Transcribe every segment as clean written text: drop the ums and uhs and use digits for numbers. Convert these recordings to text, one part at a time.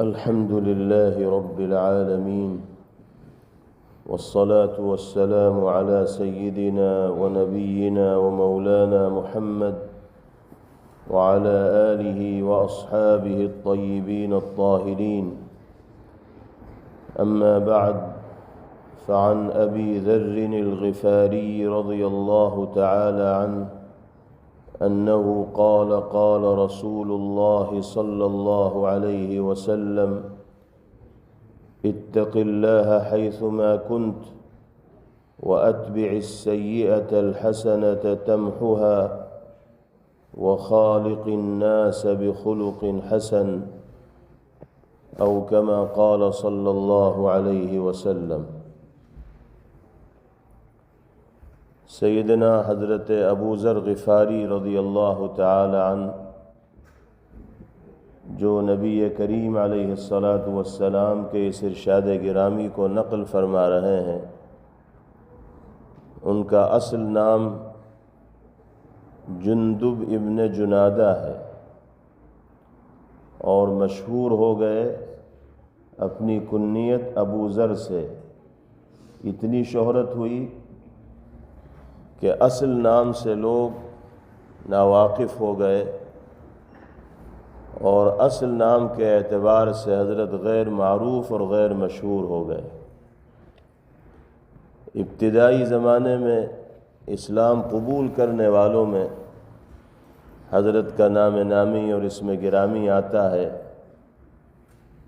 الحمد لله رب العالمين، والصلاة والسلام على سيدنا ونبينا ومولانا محمد وعلى آله وأصحابه الطيبين الطاهرين. أما بعد، فعن أبي ذر الغفاري رضي الله تعالى عنه أنه قال: قال رسول الله صلى الله عليه وسلم: اتق الله حيثما كنت وأتبع السيئة الحسنة تمحها وخالق الناس بخلق حسن، أو كما قال صلى الله عليه وسلم. سیدنا حضرت ابو ذر غفاری رضی اللہ تعالی عنہ، جو نبی کریم علیہ الصلاۃ کے اس ارشاد گرامی کو نقل فرما رہے ہیں، ان کا اصل نام جندب ابن جنادہ ہے اور مشہور ہو گئے اپنی کنیت ابو ذر سے. اتنی شہرت ہوئی کہ اصل نام سے لوگ ناواقف ہو گئے اور اصل نام کے اعتبار سے حضرت غیر معروف اور غیر مشہور ہو گئے. ابتدائی زمانے میں اسلام قبول کرنے والوں میں حضرت کا نام نامی اور اسم گرامی آتا ہے.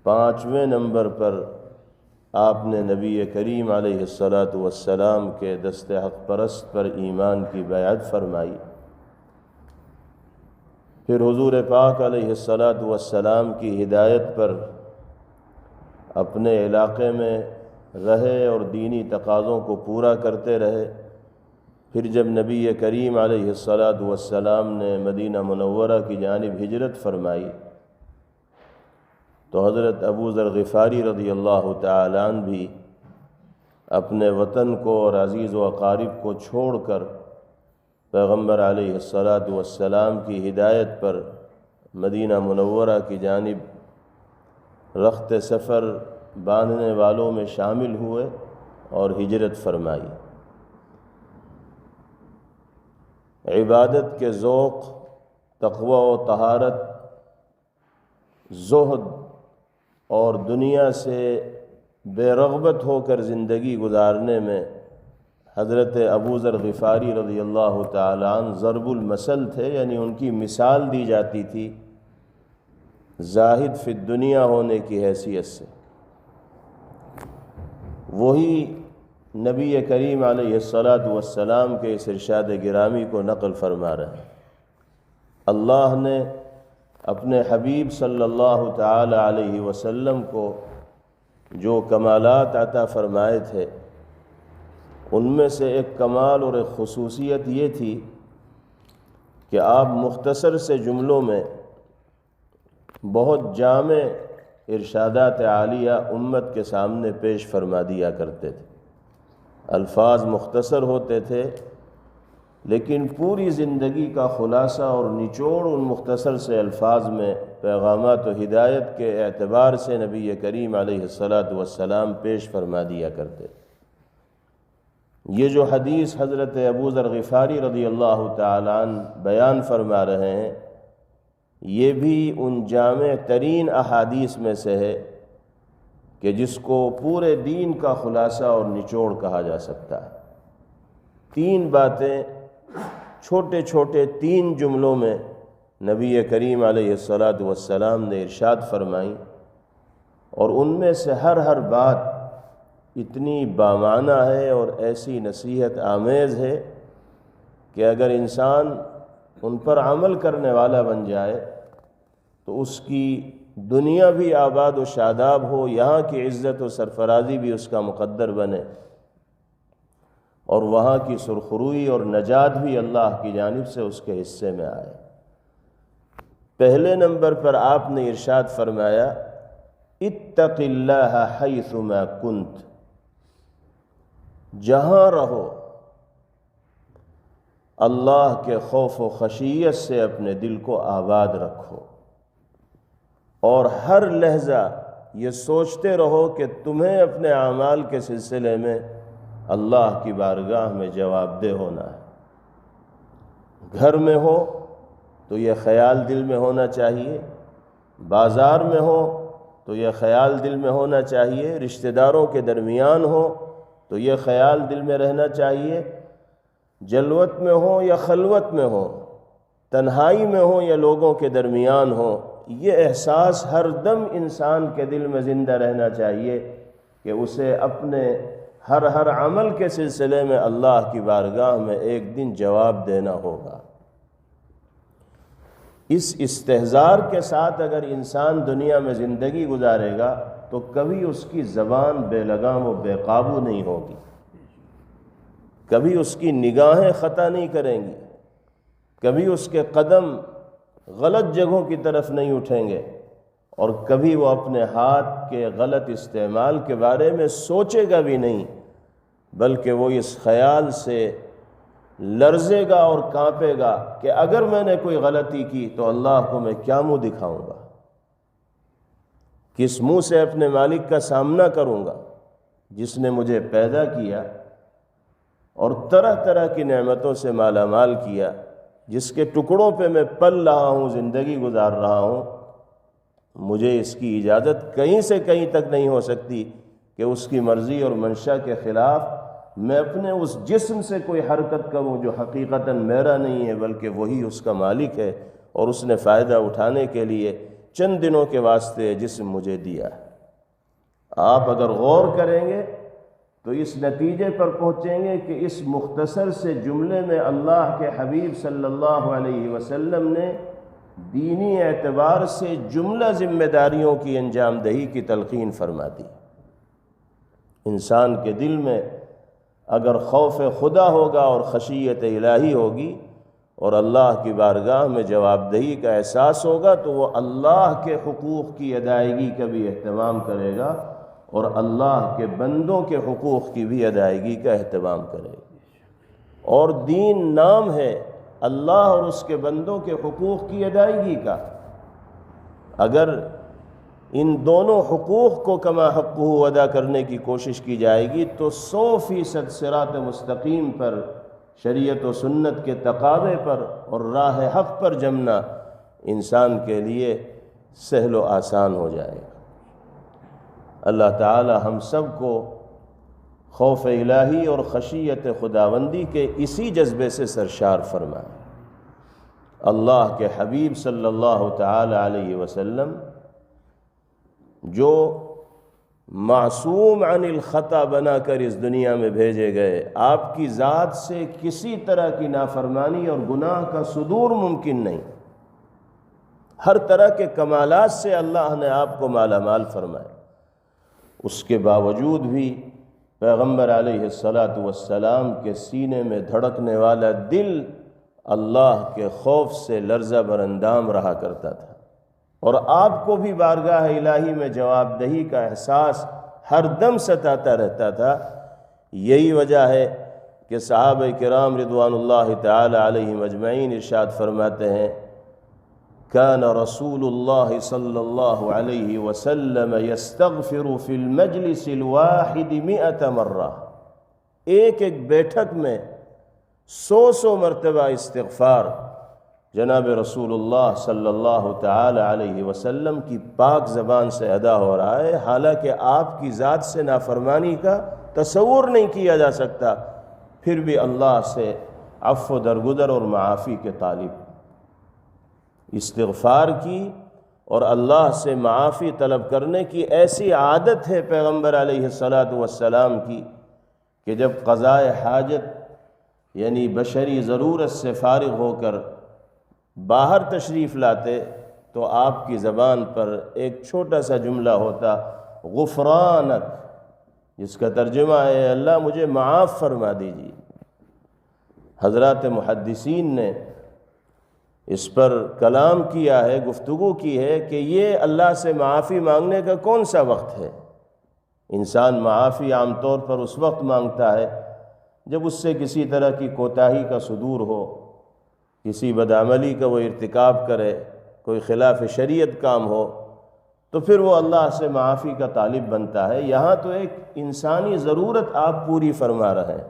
5ویں نمبر پر آپ نے نبی کریم علیہ السلام کے دست حق پرست پر ایمان کی بیعت فرمائی. پھر حضور پاک علیہ السلام کی ہدایت پر اپنے علاقے میں رہے اور دینی تقاضوں کو پورا کرتے رہے. پھر جب نبی کریم علیہ السلام نے مدینہ منورہ کی جانب ہجرت فرمائی تو حضرت ابو ذر غفاری رضی اللہ تعالی عنہ بھی اپنے وطن کو اور عزیز و اقارب کو چھوڑ کر پیغمبر علیہ السلام کی ہدایت پر مدینہ منورہ کی جانب رخت سفر باندھنے والوں میں شامل ہوئے اور ہجرت فرمائی. عبادت کے ذوق، تقوی و طہارت، زہد اور دنیا سے بے رغبت ہو کر زندگی گزارنے میں حضرت ابو ذر غفاری رضی اللہ تعالی عنہ ضرب المثل تھے. یعنی ان کی مثال دی جاتی تھی زاہد فی الدنیا ہونے کی حیثیت سے. وہی نبی کریم علیہ السلام کے اس ارشاد گرامی کو نقل فرما رہے ہیں. اللہ نے اپنے حبیب صلی اللہ تعالی علیہ وسلم کو جو کمالات عطا فرمائے تھے، ان میں سے ایک کمال اور ایک خصوصیت یہ تھی کہ آپ مختصر سے جملوں میں بہت جامع ارشادات عالیہ امت کے سامنے پیش فرما دیا کرتے تھے. الفاظ مختصر ہوتے تھے لیکن پوری زندگی کا خلاصہ اور نچوڑ ان مختصر سے الفاظ میں پیغامات و ہدایت کے اعتبار سے نبی کریم علیہ السلام پیش فرما دیا کرتے. یہ جو حدیث حضرت ابو ذر غفاری رضی اللہ تعالی عنہ بیان فرما رہے ہیں، یہ بھی ان جامع ترین احادیث میں سے ہے کہ جس کو پورے دین کا خلاصہ اور نچوڑ کہا جا سکتا ہے. 3 باتیں چھوٹے چھوٹے 3 جملوں میں نبی کریم علیہ السلام نے ارشاد فرمائی، اور ان میں سے ہر بات اتنی بامعنی ہے اور ایسی نصیحت آمیز ہے کہ اگر انسان ان پر عمل کرنے والا بن جائے تو اس کی دنیا بھی آباد و شاداب ہو، یہاں کی عزت و سرفرازی بھی اس کا مقدر بنے، اور وہاں کی سرخروئی اور نجات بھی اللہ کی جانب سے اس کے حصے میں آئے. پہلے نمبر پر آپ نے ارشاد فرمایا: اتق اللہ حیثما کنت. جہاں رہو اللہ کے خوف و خشیت سے اپنے دل کو آباد رکھو، اور ہر لحظہ یہ سوچتے رہو کہ تمہیں اپنے اعمال کے سلسلے میں اللہ کی بارگاہ میں جواب دہ ہونا ہے۔ گھر میں ہو تو یہ خیال دل میں ہونا چاہیے، بازار میں ہو تو یہ خیال دل میں ہونا چاہیے، رشتہ داروں کے درمیان ہو تو یہ خیال دل میں رہنا چاہیے، جلوت میں ہو یا خلوت میں ہو، تنہائی میں ہو یا لوگوں کے درمیان ہو، یہ احساس ہر دم انسان کے دل میں زندہ رہنا چاہیے کہ اسے اپنے ہر عمل کے سلسلے میں اللہ کی بارگاہ میں ایک دن جواب دینا ہوگا۔ اس استحضار کے ساتھ اگر انسان دنیا میں زندگی گزارے گا تو کبھی اس کی زبان بے لگام و بے قابو نہیں ہوگی، کبھی اس کی نگاہیں خطا نہیں کریں گی، کبھی اس کے قدم غلط جگہوں کی طرف نہیں اٹھیں گے، اور کبھی وہ اپنے ہاتھ کے غلط استعمال کے بارے میں سوچے گا بھی نہیں، بلکہ وہ اس خیال سے لرزے گا اور کانپے گا کہ اگر میں نے کوئی غلطی کی تو اللہ کو میں کیا منہ دکھاؤں گا، کس منہ سے اپنے مالک کا سامنا کروں گا جس نے مجھے پیدا کیا اور طرح طرح کی نعمتوں سے مالا مال کیا، جس کے ٹکڑوں پہ میں پل رہا ہوں، زندگی گزار رہا ہوں۔ مجھے اس کی اجازت کہیں سے کہیں تک نہیں ہو سکتی کہ اس کی مرضی اور منشا کے خلاف میں اپنے اس جسم سے کوئی حرکت کروں جو حقیقتاً میرا نہیں ہے بلکہ وہی اس کا مالک ہے، اور اس نے فائدہ اٹھانے کے لیے چند دنوں کے واسطے جسم مجھے دیا ہے۔ آپ اگر غور کریں گے تو اس نتیجے پر پہنچیں گے کہ اس مختصر سے جملے میں اللہ کے حبیب صلی اللہ علیہ وسلم نے دینی اعتبار سے جملہ ذمہ داریوں کی انجام دہی کی تلقین فرما دی۔ انسان کے دل میں اگر خوف خدا ہوگا اور خشیت الہی ہوگی اور اللہ کی بارگاہ میں جواب دہی کا احساس ہوگا تو وہ اللہ کے حقوق کی ادائیگی کا بھی اہتمام کرے گا اور اللہ کے بندوں کے حقوق کی بھی ادائیگی کا اہتمام کرے گا۔ اور دین نام ہے اللہ اور اس کے بندوں کے حقوق کی ادائیگی کا۔ اگر ان دونوں حقوق کو کما حقہ ادا کرنے کی کوشش کی جائے گی تو 100% صراط مستقیم پر، شریعت و سنت کے تقاضے پر اور راہ حق پر جمنا انسان کے لیے سہل و آسان ہو جائے گا۔ اللہ تعالی ہم سب کو خوف الہی اور خشیت خداوندی کے اسی جذبے سے سرشار فرمائے۔ اللہ کے حبیب صلی اللہ تعالی علیہ وسلم جو معصوم عن الخطا بنا کر اس دنیا میں بھیجے گئے، آپ کی ذات سے کسی طرح کی نافرمانی اور گناہ کا صدور ممکن نہیں، ہر طرح کے کمالات سے اللہ نے آپ کو مالا مال فرمایا، اس کے باوجود بھی پیغمبر علیہ السلام کے سینے میں دھڑکنے والا دل اللہ کے خوف سے لرزہ براندام رہا کرتا تھا، اور آپ کو بھی بارگاہ الہی میں جواب دہی کا احساس ہر دم ستاتا رہتا تھا۔ یہی وجہ ہے کہ صحابہ کرام رضوان اللہ تعالی علیہم اجمعین ارشاد فرماتے ہیں کان رسول اللہ صلی اللہ علیہ وسلم یستغفر فی المجلس الواحد 100 مرہ، ایک بیٹھک میں 100 مرتبہ استغفار جناب رسول اللہ صلی اللہ تعالی علیہ وسلم کی پاک زبان سے ادا ہو رہا ہے، حالانکہ آپ کی ذات سے نافرمانی کا تصور نہیں کیا جا سکتا، پھر بھی اللہ سے عفو درگزر اور معافی کے طالب استغفار کی اور اللہ سے معافی طلب کرنے کی ایسی عادت ہے پیغمبر علیہ السلام کی کہ جب قضاء حاجت یعنی بشری ضرورت سے فارغ ہو کر باہر تشریف لاتے تو آپ کی زبان پر ایک چھوٹا سا جملہ ہوتا غفرانک، جس کا ترجمہ ہے اللہ مجھے معاف فرما دیجیے۔ حضرات محدثین نے اس پر کلام کیا ہے، گفتگو کی ہے کہ یہ اللہ سے معافی مانگنے کا کون سا وقت ہے؟ انسان معافی عام طور پر اس وقت مانگتا ہے جب اس سے کسی طرح کی کوتاہی کا صدور ہو، کسی بدعملی کا وہ ارتکاب کرے، کوئی خلاف شریعت کام ہو، تو پھر وہ اللہ سے معافی کا طالب بنتا ہے۔ یہاں تو ایک انسانی ضرورت آپ پوری فرما رہے ہیں،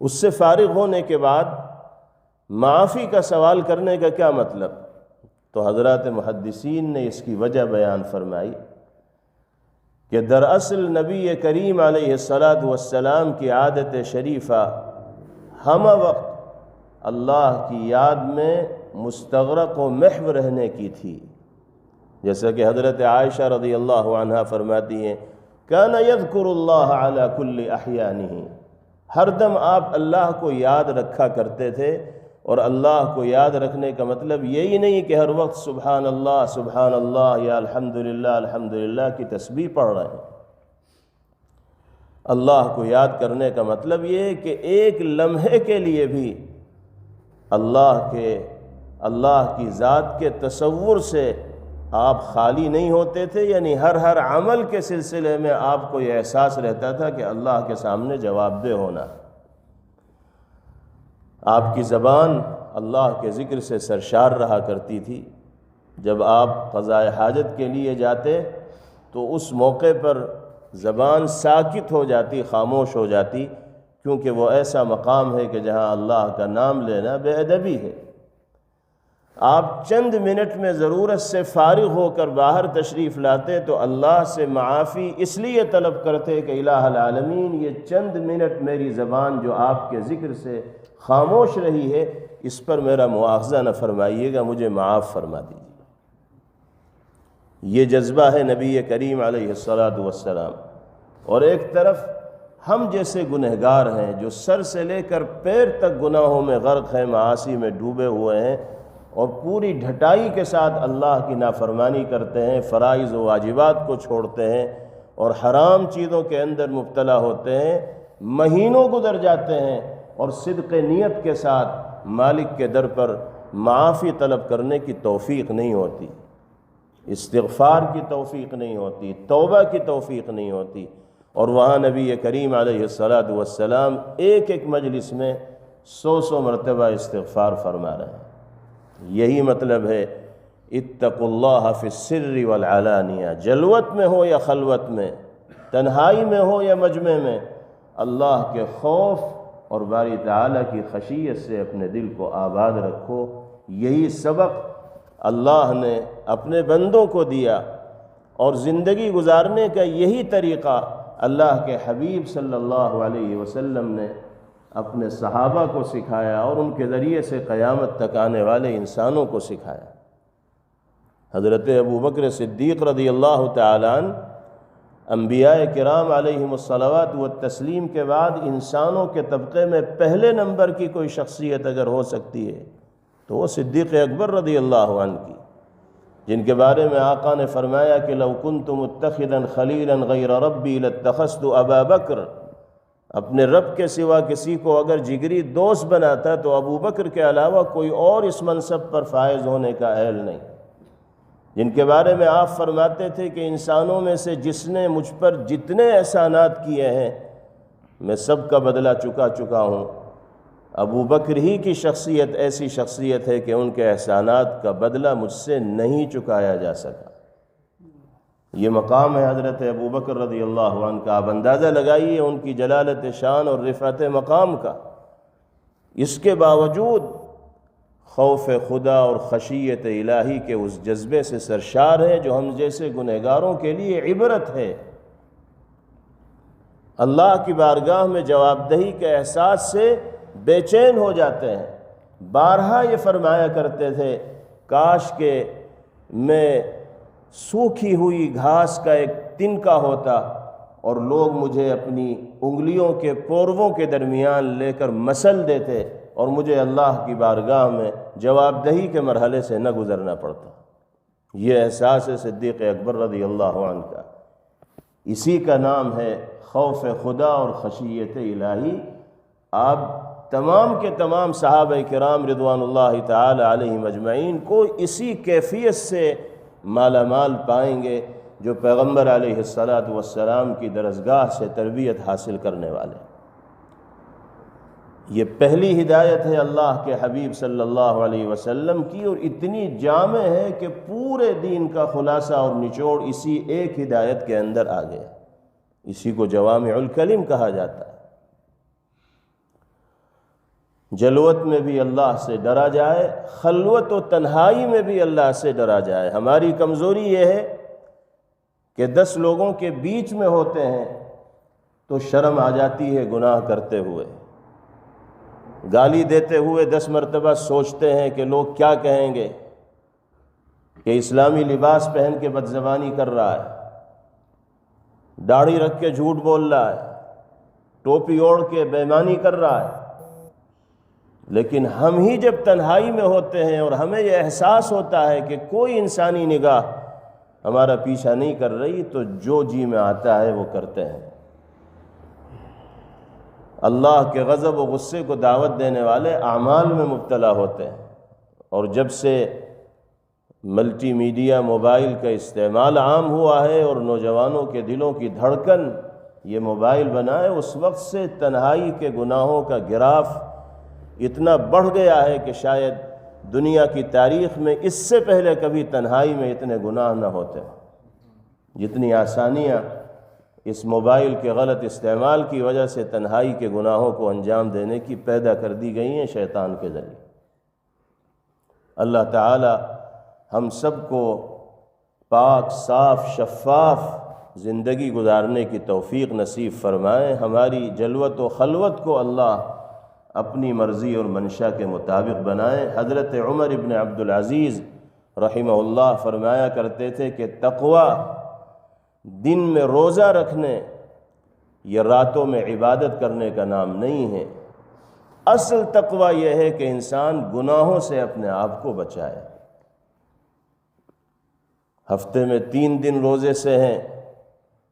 اس سے فارغ ہونے کے بعد معافی کا سوال کرنے کا کیا مطلب؟ تو حضرات محدثین نے اس کی وجہ بیان فرمائی کہ دراصل نبی کریم علیہ السلام کی عادت شریفہ ہم وقت اللہ کی یاد میں مستغرق و محو رہنے کی تھی، جیسا کہ حضرت عائشہ رضی اللہ عنہا فرماتی ہیں کان یذکر اللہ علی کل احیانہ، ہر دم آپ اللہ کو یاد رکھا کرتے تھے، اور اللہ کو یاد رکھنے کا مطلب یہی نہیں کہ ہر وقت سبحان اللہ یا الحمدللہ کی تسبیح پڑھ رہے ہیں۔ اللہ کو یاد کرنے کا مطلب یہ ہے کہ ایک لمحے کے لیے بھی اللہ کی ذات کے تصور سے آپ خالی نہیں ہوتے تھے، یعنی ہر عمل کے سلسلے میں آپ کو یہ احساس رہتا تھا کہ اللہ کے سامنے جواب دہ ہونا۔ آپ کی زبان اللہ کے ذکر سے سرشار رہا کرتی تھی۔ جب آپ قضاء حاجت کے لیے جاتے تو اس موقع پر زبان ساکت ہو جاتی، خاموش ہو جاتی، کیونکہ وہ ایسا مقام ہے کہ جہاں اللہ کا نام لینا بے ادبی ہے۔ آپ چند منٹ میں ضرورت سے فارغ ہو کر باہر تشریف لاتے تو اللہ سے معافی اس لیے طلب کرتے کہ الہ العالمین یہ چند منٹ میری زبان جو آپ کے ذکر سے خاموش رہی ہے اس پر میرا مواخذہ نہ فرمائیے گا، مجھے معاف فرما دیجیے۔ یہ جذبہ ہے نبی کریم علیہ السلام۔ اور ایک طرف ہم جیسے گنہگار ہیں جو سر سے لے کر پیر تک گناہوں میں غرق ہیں، معاصی میں ڈوبے ہوئے ہیں، اور پوری ڈھٹائی کے ساتھ اللہ کی نافرمانی کرتے ہیں، فرائض و واجبات کو چھوڑتے ہیں اور حرام چیزوں کے اندر مبتلا ہوتے ہیں، مہینوں گزر جاتے ہیں اور صدق نیت کے ساتھ مالک کے در پر معافی طلب کرنے کی توفیق نہیں ہوتی، استغفار کی توفیق نہیں ہوتی، توبہ کی توفیق نہیں ہوتی، اور وہاں نبی کریم علیہ السلام ایک مجلس میں 100 مرتبہ استغفار فرما رہے ہیں۔ یہی مطلب ہے اتقوا اللہ فی السر والعلانیہ، جلوت میں ہو یا خلوت میں، تنہائی میں ہو یا مجمع میں، اللہ کے خوف اور باری تعالیٰ کی خشیت سے اپنے دل کو آباد رکھو۔ یہی سبق اللہ نے اپنے بندوں کو دیا، اور زندگی گزارنے کا یہی طریقہ اللہ کے حبیب صلی اللہ علیہ وسلم نے اپنے صحابہ کو سکھایا، اور ان کے ذریعے سے قیامت تک آنے والے انسانوں کو سکھایا۔ حضرت ابوبکر صدیق رضی اللہ تعالیٰ عنہ انبیاء کرام علیہم الصلوات والتسلیم کے بعد انسانوں کے طبقے میں پہلے نمبر کی کوئی شخصیت اگر ہو سکتی ہے تو وہ صدیق اکبر رضی اللہ عنہ کی، جن کے بارے میں آقا نے فرمایا کہ لو کنت متخذا خلیلا غیر ربی لاتخذت ابا بکر، اپنے رب کے سوا کسی کو اگر جگری دوست بناتا تو ابو بکر کے علاوہ کوئی اور اس منصب پر فائز ہونے کا اہل نہیں، جن کے بارے میں آپ فرماتے تھے کہ انسانوں میں سے جس نے مجھ پر جتنے احسانات کیے ہیں میں سب کا بدلہ چکا ہوں۔ ابو بکر ہی کی شخصیت ایسی شخصیت ہے کہ ان کے احسانات کا بدلہ مجھ سے نہیں چکایا جا سکا۔ یہ مقام ہے حضرت ابو بکر رضی اللہ عنہ کا، آپ اندازہ لگائیے ان کی جلالت شان اور رفعت مقام کا۔ اس کے باوجود خوف خدا اور خشیت الہی کے اس جذبے سے سرشار ہے جو ہم جیسے گنہگاروں کے لیے عبرت ہے۔ اللہ کی بارگاہ میں جواب دہی کے احساس سے بے چین ہو جاتے ہیں۔ بارہا یہ فرمایا کرتے تھے کاش کہ میں سوکھی ہوئی گھاس کا ایک تنکا ہوتا اور لوگ مجھے اپنی انگلیوں کے پورووں کے درمیان لے کر مسل دیتے اور مجھے اللہ کی بارگاہ میں جواب دہی کے مرحلے سے نہ گزرنا پڑتا۔ یہ احساس ہے صدیق اکبر رضی اللہ عنہ کا، اسی کا نام ہے خوف خدا اور خشیت الہی۔ آپ تمام کے تمام صحابہ کرام رضوان اللہ تعالی علیہم اجمعین کو اسی کیفیت سے مالا مال پائیں گے جو پیغمبر علیہ السلام کی درسگاہ سے تربیت حاصل کرنے والے۔ یہ پہلی ہدایت ہے اللہ کے حبیب صلی اللہ علیہ وسلم کی، اور اتنی جامع ہے کہ پورے دین کا خلاصہ اور نچوڑ اسی ایک ہدایت کے اندر آ گیا۔ اسی کو جوامع الکلم کہا جاتا ہے۔ جلوت میں بھی اللہ سے ڈرا جائے، خلوت و تنہائی میں بھی اللہ سے ڈرا جائے۔ ہماری کمزوری یہ ہے کہ 10 لوگوں کے بیچ میں ہوتے ہیں تو شرم آ جاتی ہے گناہ کرتے ہوئے، گالی دیتے ہوئے 10 مرتبہ سوچتے ہیں کہ لوگ کیا کہیں گے، کہ اسلامی لباس پہن کے بدزبانی کر رہا ہے، داڑھی رکھ کے جھوٹ بول رہا ہے، ٹوپی اوڑھ کے بے ایمانی کر رہا ہے۔ لیکن ہم ہی جب تنہائی میں ہوتے ہیں اور ہمیں یہ احساس ہوتا ہے کہ کوئی انسانی نگاہ ہمارا پیچھا نہیں کر رہی، تو جو جی میں آتا ہے وہ کرتے ہیں۔ اللہ کے غضب و غصے کو دعوت دینے والے اعمال میں مبتلا ہوتے ہیں، اور جب سے ملٹی میڈیا موبائل کا استعمال عام ہوا ہے اور نوجوانوں کے دلوں کی دھڑکن یہ موبائل بنا ہے، اس وقت سے تنہائی کے گناہوں کا گراف اتنا بڑھ گیا ہے کہ شاید دنیا کی تاریخ میں اس سے پہلے کبھی تنہائی میں اتنے گناہ نہ ہوتے۔ جتنی آسانیاں اس موبائل کے غلط استعمال کی وجہ سے تنہائی کے گناہوں کو انجام دینے کی پیدا کر دی گئی ہیں شیطان کے ذریعے۔ اللہ تعالی ہم سب کو پاک، صاف، شفاف زندگی گزارنے کی توفیق نصیب فرمائیں۔ ہماری جلوت و خلوت کو اللہ اپنی مرضی اور منشا کے مطابق بنائیں۔ حضرت عمر ابن عبدالعزیز رحمہ اللہ فرمایا کرتے تھے کہ تقوی دن میں روزہ رکھنے یا راتوں میں عبادت کرنے کا نام نہیں ہے، اصل تقوی یہ ہے کہ انسان گناہوں سے اپنے آپ کو بچائے۔ ہفتے میں 3 دن روزے سے ہیں،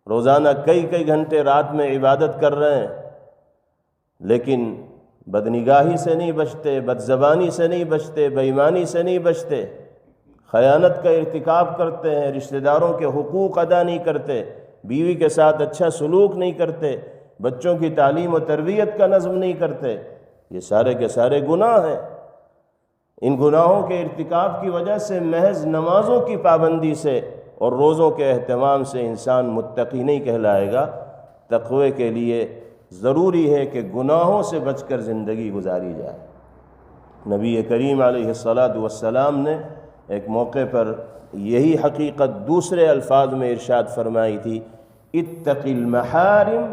روزانہ کئی گھنٹے رات میں عبادت کر رہے ہیں، لیکن بدنگاہی سے نہیں بچتے، بدزبانی سے نہیں بچتے، بے ایمانی سے نہیں بچتے، خیانت کا ارتکاب کرتے ہیں، رشتہ داروں کے حقوق ادا نہیں کرتے، بیوی کے ساتھ اچھا سلوک نہیں کرتے، بچوں کی تعلیم و تربیت کا نظم نہیں کرتے، یہ سارے کے سارے گناہ ہیں۔ ان گناہوں کے ارتکاب کی وجہ سے محض نمازوں کی پابندی سے اور روزوں کے اہتمام سے انسان متقی نہیں کہلائے گا۔ تقوی کے لیے ضروری ہے کہ گناہوں سے بچ کر زندگی گزاری جائے۔ نبی کریم علیہ السلام نے ایک موقع پر یہی حقیقت دوسرے الفاظ میں ارشاد فرمائی تھی، اتق المحارم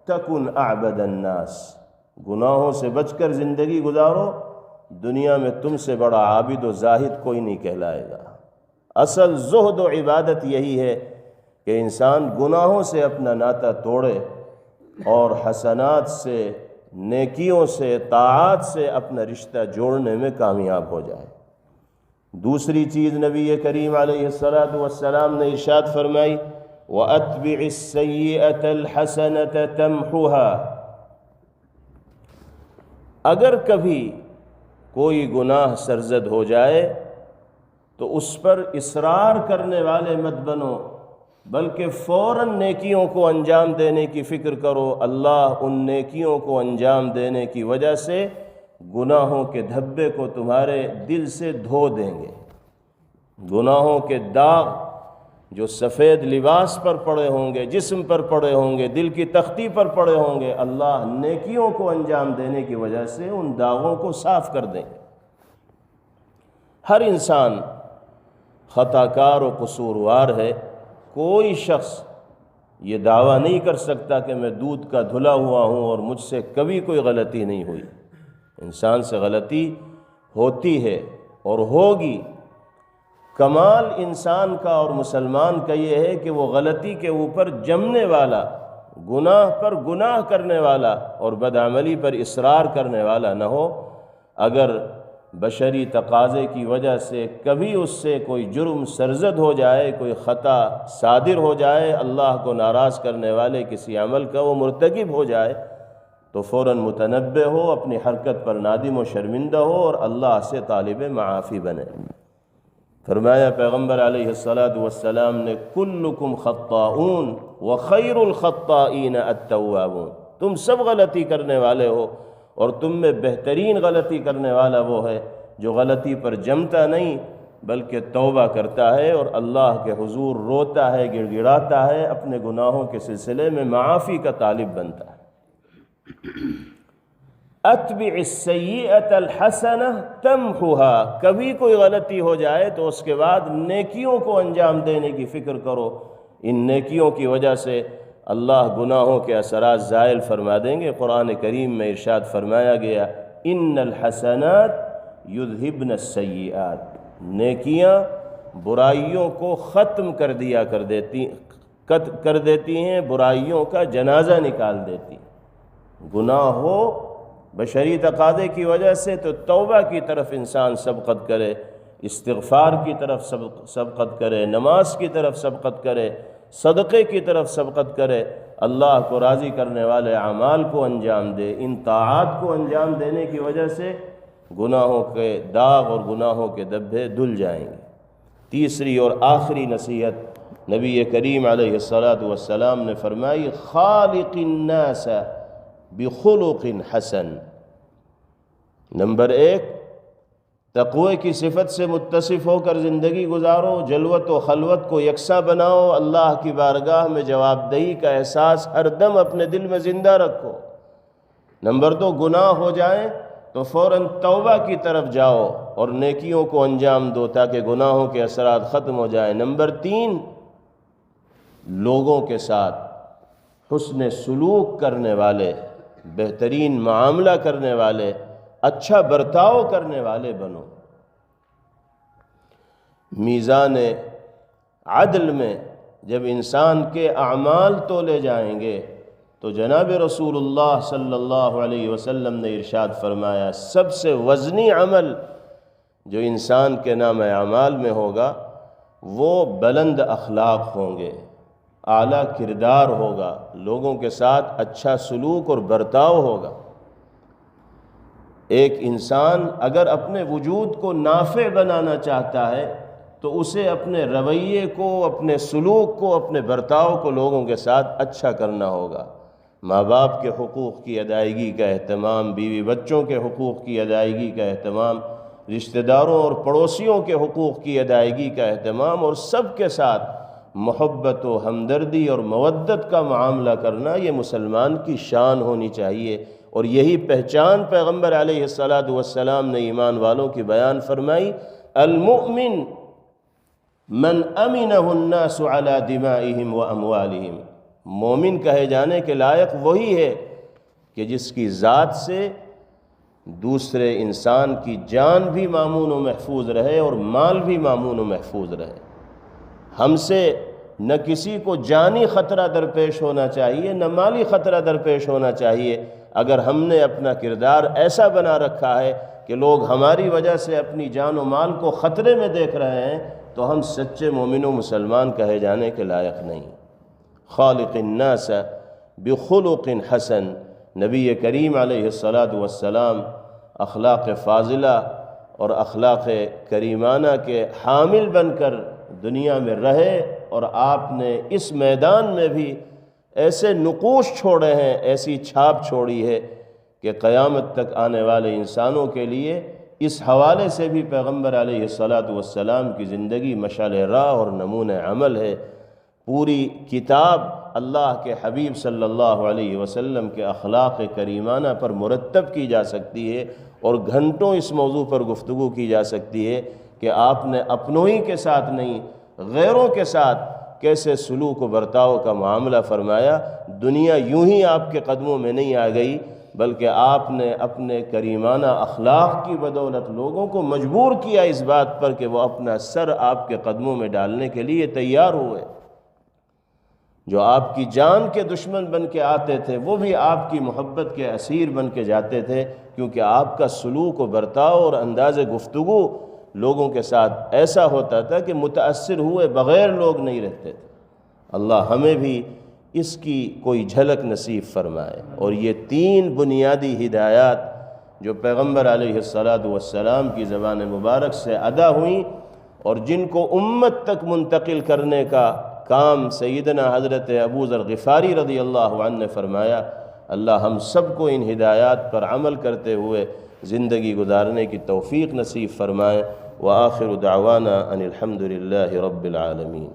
تکن اعبد الناس۔ گناہوں سے بچ کر زندگی گزارو، دنیا میں تم سے بڑا عابد و زاہد کوئی نہیں کہلائے گا۔ اصل زہد و عبادت یہی ہے کہ انسان گناہوں سے اپنا ناطہ توڑے اور حسنات سے، نیکیوں سے، طاعات سے اپنا رشتہ جوڑنے میں کامیاب ہو جائے۔ دوسری چیز نبی کریم علیہ السلام نے ارشاد فرمائی، وَأَتْبِعِ السَّيِّئَةَ الْحَسَنَةَ تَمْحُهَا۔ اگر کبھی کوئی گناہ سرزد ہو جائے تو اس پر اصرار کرنے والے مت بنو، بلکہ فوراً نیکیوں کو انجام دینے کی فکر کرو۔ اللہ ان نیکیوں کو انجام دینے کی وجہ سے گناہوں کے دھبے کو تمہارے دل سے دھو دیں گے۔ گناہوں کے داغ جو سفید لباس پر پڑے ہوں گے، جسم پر پڑے ہوں گے، دل کی تختی پر پڑے ہوں گے، اللہ نیکیوں کو انجام دینے کی وجہ سے ان داغوں کو صاف کر دیں گے۔ ہر انسان خطا کار و قصوروار ہے۔ کوئی شخص یہ دعویٰ نہیں کر سکتا کہ میں دودھ کا دھلا ہوا ہوں اور مجھ سے کبھی کوئی غلطی نہیں ہوئی۔ انسان سے غلطی ہوتی ہے اور ہوگی۔ کمال انسان کا اور مسلمان کا یہ ہے کہ وہ غلطی کے اوپر جمنے والا، گناہ پر گناہ کرنے والا اور بدعملی پر اصرار کرنے والا نہ ہو۔ اگر بشری تقاضے کی وجہ سے کبھی اس سے کوئی جرم سرزد ہو جائے، کوئی خطا صادر ہو جائے، اللہ کو ناراض کرنے والے کسی عمل کا وہ مرتکب ہو جائے، تو فوراً متنبہ ہو، اپنی حرکت پر نادم و شرمندہ ہو اور اللہ سے طالب معافی بنے۔ فرمایا پیغمبر علیہ السلام نے، کلکم خطاؤون وخیر الخطائین التوابون۔ تم سب غلطی کرنے والے ہو اور تم میں بہترین غلطی کرنے والا وہ ہے جو غلطی پر جمتا نہیں بلکہ توبہ کرتا ہے اور اللہ کے حضور روتا ہے، گڑ گڑاتا ہے، اپنے گناہوں کے سلسلے میں معافی کا طالب بنتا ہے۔ اتبع السیئۃ الحسنہ تمحها، کبھی کوئی غلطی ہو جائے تو اس کے بعد نیکیوں کو انجام دینے کی فکر کرو، ان نیکیوں کی وجہ سے اللہ گناہوں کے اثرات زائل فرما دیں گے۔ قرآن کریم میں ارشاد فرمایا گیا ان الحسنات یذہبن السیئات، نیکیاں برائیوں کو ختم کر دیتی ہیں، برائیوں کا جنازہ نکال دیتی ہیں۔ گناہ ہو بشری تقاضے کی وجہ سے تو توبہ کی طرف انسان سبقت کرے، استغفار کی طرف سبقت کرے، نماز کی طرف سبقت کرے، صدقے کی طرف سبقت کرے، اللہ کو راضی کرنے والے اعمال کو انجام دے۔ ان طاعات کو انجام دینے کی وجہ سے گناہوں کے داغ اور گناہوں کے دھبے دھل جائیں گے۔ تیسری اور آخری نصیحت نبی کریم علیہ السلام نے فرمائی خالق الناس بخلق حسن۔ نمبر 1، تقوی کی صفت سے متصف ہو کر زندگی گزارو، جلوت و خلوت کو یکساں بناؤ، اللہ کی بارگاہ میں جواب دہی کا احساس ہر دم اپنے دل میں زندہ رکھو۔ نمبر 2، گناہ ہو جائیں تو فوراً توبہ کی طرف جاؤ اور نیکیوں کو انجام دو تاکہ گناہوں کے اثرات ختم ہو جائیں۔ نمبر 3، لوگوں کے ساتھ حسن سلوک کرنے والے، بہترین معاملہ کرنے والے، اچھا برتاؤ کرنے والے بنو۔ میزان عدل میں جب انسان کے اعمال تولے جائیں گے تو جناب رسول اللہ صلی اللہ علیہ وسلم نے ارشاد فرمایا سب سے وزنی عمل جو انسان کے نام اعمال میں ہوگا وہ بلند اخلاق ہوں گے، اعلیٰ کردار ہوگا، لوگوں کے ساتھ اچھا سلوک اور برتاؤ ہوگا۔ ایک انسان اگر اپنے وجود کو نافع بنانا چاہتا ہے تو اسے اپنے رویے کو، اپنے سلوک کو، اپنے برتاؤ کو لوگوں کے ساتھ اچھا کرنا ہوگا۔ ماں باپ کے حقوق کی ادائیگی کا اہتمام، بیوی بچوں کے حقوق کی ادائیگی کا اہتمام، رشتہ داروں اور پڑوسیوں کے حقوق کی ادائیگی کا اہتمام، اور سب کے ساتھ محبت و ہمدردی اور مودت کا معاملہ کرنا، یہ مسلمان کی شان ہونی چاہیے۔ اور یہی پہچان پیغمبر علیہ السلام نے ایمان والوں کی بیان فرمائی، المؤمن من امنہ الناس علی دمائہم و اموالہم، مومن کہے جانے کے لائق وہی ہے کہ جس کی ذات سے دوسرے انسان کی جان بھی مامون و محفوظ رہے اور مال بھی مامون و محفوظ رہے۔ ہم سے نہ کسی کو جانی خطرہ درپیش ہونا چاہیے، نہ مالی خطرہ درپیش ہونا چاہیے۔ اگر ہم نے اپنا کردار ایسا بنا رکھا ہے کہ لوگ ہماری وجہ سے اپنی جان و مال کو خطرے میں دیکھ رہے ہیں تو ہم سچے مومن و مسلمان کہے جانے کے لائق نہیں۔ خالق الناس بخلق حسن، نبی کریم علیہ السلام اخلاق فاضلہ اور اخلاق کریمانہ کے حامل بن کر دنیا میں رہے، اور آپ نے اس میدان میں بھی ایسے نقوش چھوڑے ہیں، ایسی چھاپ چھوڑی ہے کہ قیامت تک آنے والے انسانوں کے لیے اس حوالے سے بھی پیغمبر علیہ السلام کی زندگی مشعل راہ اور نمونہ عمل ہے۔ پوری کتاب اللہ کے حبیب صلی اللہ علیہ وسلم کے اخلاق کریمانہ پر مرتب کی جا سکتی ہے، اور گھنٹوں اس موضوع پر گفتگو کی جا سکتی ہے کہ آپ نے اپنوں ہی کے ساتھ نہیں، غیروں کے ساتھ کیسے سلوک و برتاؤ کا معاملہ فرمایا۔ دنیا یوں ہی آپ کے قدموں میں نہیں آ گئی، بلکہ آپ نے اپنے کریمانہ اخلاق کی بدولت لوگوں کو مجبور کیا اس بات پر کہ وہ اپنا سر آپ کے قدموں میں ڈالنے کے لیے تیار ہوئے۔ جو آپ کی جان کے دشمن بن کے آتے تھے وہ بھی آپ کی محبت کے اسیر بن کے جاتے تھے، کیونکہ آپ کا سلوک و برتاؤ اور انداز گفتگو لوگوں کے ساتھ ایسا ہوتا تھا کہ متاثر ہوئے بغیر لوگ نہیں رہتے تھے۔ اللہ ہمیں بھی اس کی کوئی جھلک نصیب فرمائے۔ اور یہ 3 بنیادی ہدایات جو پیغمبر علیہ السلام کی زبان مبارک سے ادا ہوئیں اور جن کو امت تک منتقل کرنے کا کام سیدنا حضرت ابو ذر غفاری رضی اللہ عنہ نے فرمایا، اللہ ہم سب کو ان ہدایات پر عمل کرتے ہوئے زندگی گزارنے کی توفیق نصیب فرمائے۔ وآخر دعوانا ان الحمد للہ رب العالمین۔